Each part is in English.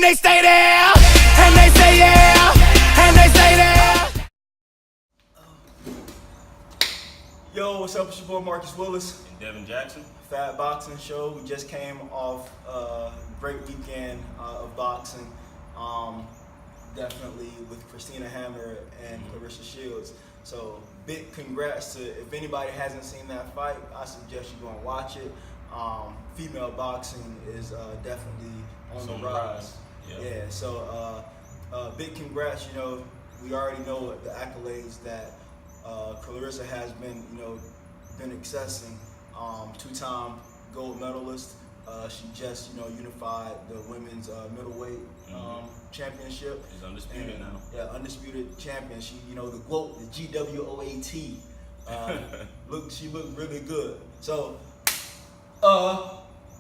and they stay there, and they say yeah, and they stay there. Yo, what's up? It's your boy Marcus Willis. And Devin Jackson. Fat Boxing Show. We just came off a great weekend of boxing. Definitely with Christina Hammer and Claressa Shields. So big congrats to, if anybody hasn't seen that fight, I suggest you go and watch it. Female boxing is definitely on the rise. Yeah, so big congrats. You know, we already know the accolades that Claressa has been, been accessing. Two-time gold medalist. She just, unified the women's middleweight championship. She's undisputed now. Yeah, undisputed champion. She, the GWOAT, the GWOAT. She looked really good. So,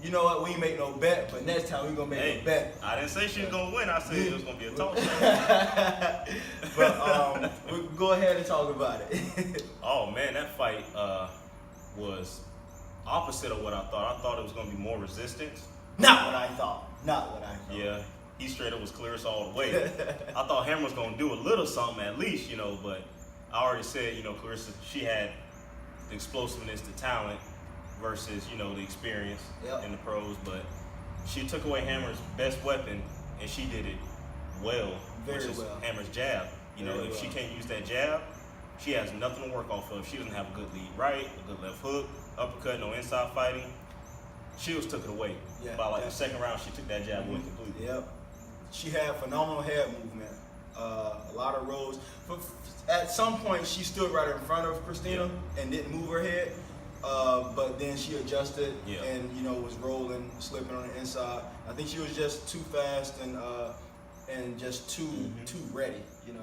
you know what? We ain't make no bet, but next time we gonna make a bet. I didn't say she was gonna win. I said it was gonna be a talk show. But we'll go ahead and talk about it. Oh man, that fight was opposite of what I thought. I thought it was gonna be more resistance. Not what I thought. Yeah, he straight up was Claressa all the way. I thought Hammer was gonna do a little something at least, but I already said, Claressa, she had the explosiveness, the talent versus, the experience in the pros, but she took away Hammer's best weapon and she did it well, which is Hammer's jab. If she can't use that jab, she has nothing to work off of. She doesn't have a good lead right, a good left hook, uppercut, no inside fighting. Shields took it away. By the second round, she took that jab away completely. Yep. She had phenomenal head movement, a lot of rolls. At some point, she stood right in front of Christina and didn't move her head. But then she adjusted and was rolling, slipping on the inside. I think she was just too fast and just too ready.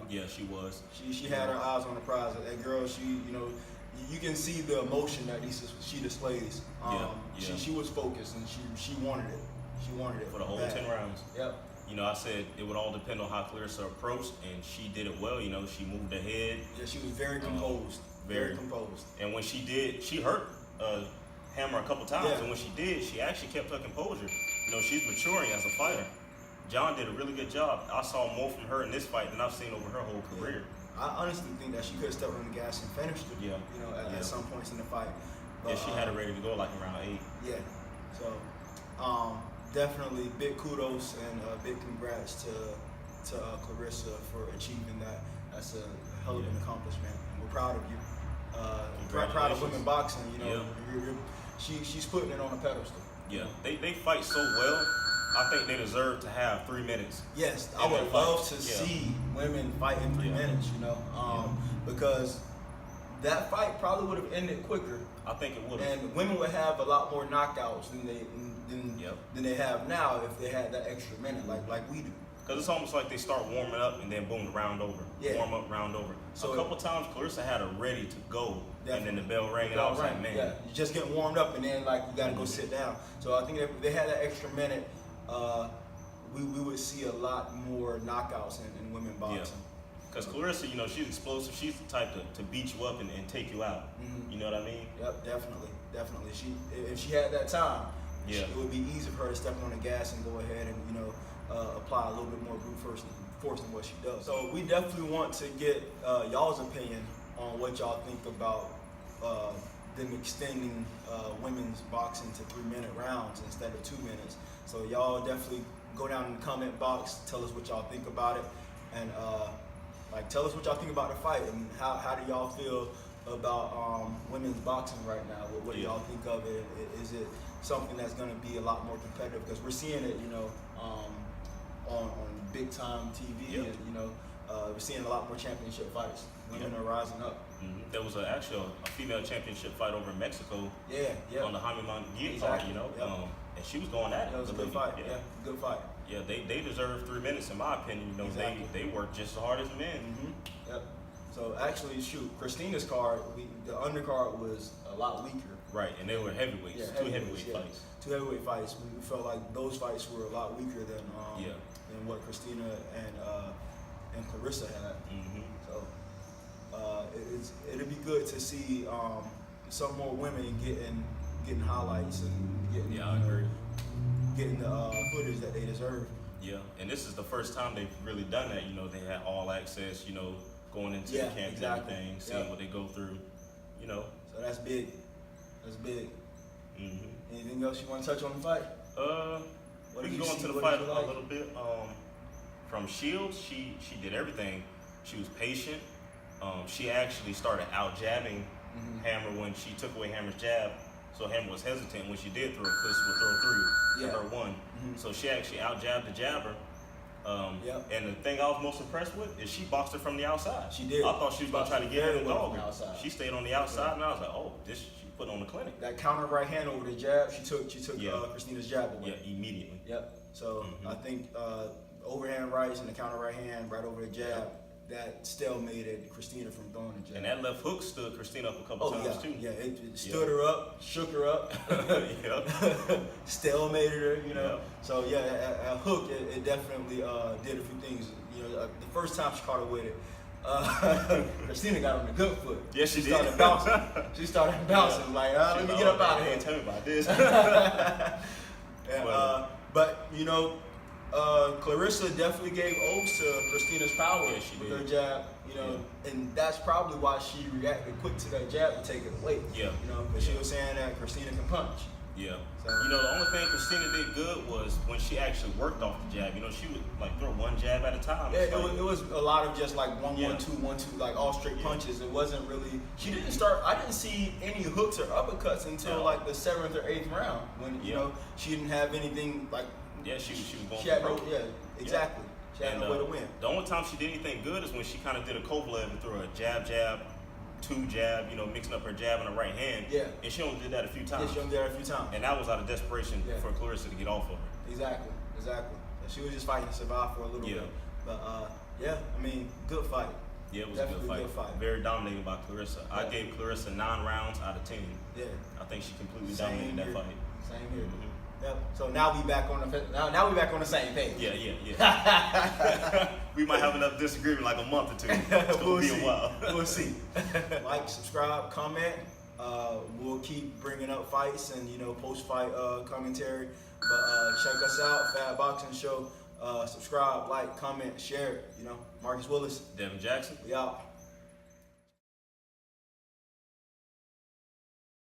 Yeah, she was. She had her eyes on the prize. That girl, you can see the emotion that she displays. She was focused and she wanted it. She wanted it for the whole 10 rounds. Yep. I said it would all depend on how Claressa approached, and she did it well. She moved ahead. Yeah, she was very composed. Very composed. And when she did, she hurt Hammer a couple times, and when she did, she actually kept her composure. She's maturing as a fighter. John did a really good job. I saw more from her in this fight than I've seen over her whole career. I honestly think that she could have stepped on the gas and finished it. At some points in the fight. But, she had it ready to go like around 8. Yeah. So definitely big kudos and big congrats to Claressa for achieving that. That's a hell of an accomplishment. And we're proud of you. Proud of women boxing. She's putting it on a pedestal. Yeah, they fight so well. I think they deserve to have 3 minutes. Yes, I would love to see women fight in 3 minutes. Because that fight probably would have ended quicker. I think it would have. And women would have a lot more knockouts than they have now if they had that extra minute, like we do. Because it's almost like they start warming up and then boom, the round over. Warm up, round over. So a couple times Claressa had her ready to go, and then the bell rang, and I was like, man. Yeah, you just getting warmed up, and then you gotta go sit down. So I think if they had that extra minute, we would see a lot more knockouts in women boxing. Because Claressa, she's explosive. She's the type to beat you up and take you out. You know what I mean? Yep, definitely. If she had that time, it would be easy for her to step on the gas and go ahead and apply a little bit more brute force than what she does. So we definitely want to get y'all's opinion on what y'all think about them extending women's boxing to 3-minute rounds instead of 2 minutes. So y'all definitely go down in the comment box, tell us what y'all think about it, and tell us what y'all think about the fight, and how do y'all feel about women's boxing right now? What do y'all think of it? Is it something that's going to be a lot more competitive? Because we're seeing it, on big time TV, and we're seeing a lot more championship fights. Women are rising up. There was actually a female championship fight over in Mexico. On the Jaime Munguia card, and she was going at it. That was a good fight. Good fight. Yeah, they deserve 3 minutes in my opinion. Exactly. They work just as hard as men. Yep. So actually, Christina's card, the undercard was a lot weaker. Right, and they were heavyweights. Two heavyweight fights. 2 heavyweight fights. We felt like those fights were a lot weaker than what Christina and Claressa had. So it'd be good to see some more women getting highlights and getting getting the footage that they deserve. Yeah, and this is the first time they've really done that. You know, they had all access. You know, going into the camp and everything, seeing what they go through. You know, so that's big. That's big. Mm-hmm. Anything else you want to touch on the fight? We can go into the fight a little bit. From Shields, she did everything. She was patient. She actually started out jabbing Hammer when she took away Hammer's jab. So Hammer was hesitant when she did throw. Claressa would throw through to her one. So she actually out jabbed the jabber. And the thing I was most impressed with is she boxed her from the outside. She did. I thought she was gonna try to get her in the dog. Outside. She stayed on the outside, and I was like, oh, this she put on the clinic. That counter right hand over the jab, she took Christina's jab away. Yeah, immediately. Yep. So I think overhand rights and the counter right hand right over the jab, that stalemated Christina from throwing the jab. And that left hook stood Christina up a couple times too. Yeah, it stood her up, shook her up, stalemated her, you know. So yeah, a hook, it definitely did a few things. You know, the first time she caught her with it, Christina got on the good foot. Yeah, she did. Started bouncing. She started bouncing like, let me get up out of here. Tell me about this. But you know, Claressa definitely gave oaths to Christina's power with her jab. You know, and that's probably why she reacted quick to that jab to take it away. Yeah. You know, because she was saying that Christina can punch. Yeah. So, you know, the only thing Christina did good was when she actually worked off the jab. You know, she would like throw one jab at a time. Yeah, it was a lot of just like 1-1-2-1-2, like all straight punches. It wasn't really. She didn't start. I didn't see any hooks or uppercuts until like the 7th or 8th round when you know she didn't have anything like. Yeah, she was going. She had no. Yeah, exactly. She had no way to win. The only time she did anything good is when she kind of did a Kovalev and threw a jab, two jab, you know, mixing up her jab and her right hand. Yeah. And she only did that a few times. Yeah, she only did that a few times. And that was out of desperation for Claressa to get off of her. Exactly. So she was just fighting to survive for a little bit. But yeah, I mean, good fight. Yeah, it was Definitely a good fight. Very dominated by Claressa. I gave Claressa 9 rounds out of 10. Yeah. I think she completely dominated that fight. Same here. Yep. So now we back on the now we back on the same page. Yeah. We might have another disagreement like a month or two. It's gonna be a while. We'll see. Like, subscribe, comment. We'll keep bringing up fights and post-fight commentary. But check us out, Fat Boxing Show. Subscribe, like, comment, share. Marcus Willis, Devin Jackson. We out.